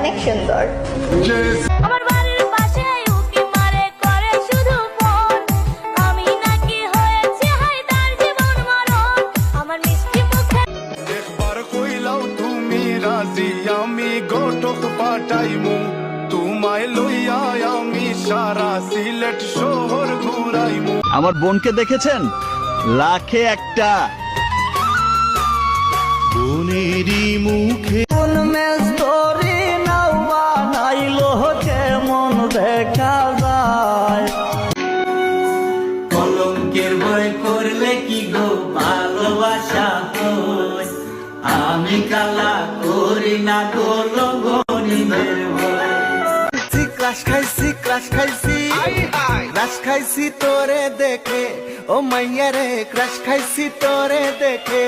অনেক সুন্দর। আমার বাড়ির পাশে উকি মারে করে শুধু ফোন, আমি নাকি হয়েছে হাই তার জীবন মরণ। আমার মিষ্টি মুখে একবার কইলাও তুমি রাজি, আমি গোটক পাঠাইমু তোমায় লইয়া, আমি সারা সিলেট শহর ঘুরাইমু। আমার বোনকে দেখেছেন? লাখে একটা। বোনেরই মুখে কোন মেস্তরি নাও বানাইলো কেমন দেখা যায়। কলঙ্কের ভয় করলে কি গো ভালোবাসা হয়, আমি কালা করি না গো লগনের ভয়। ক্রাশ খাইছি ক্রাশ খাইছি ক্রাশ খাইছি তোরে দেখে, ও মাইয়া রে ক্রাশ খাইছি তোরে দেখে।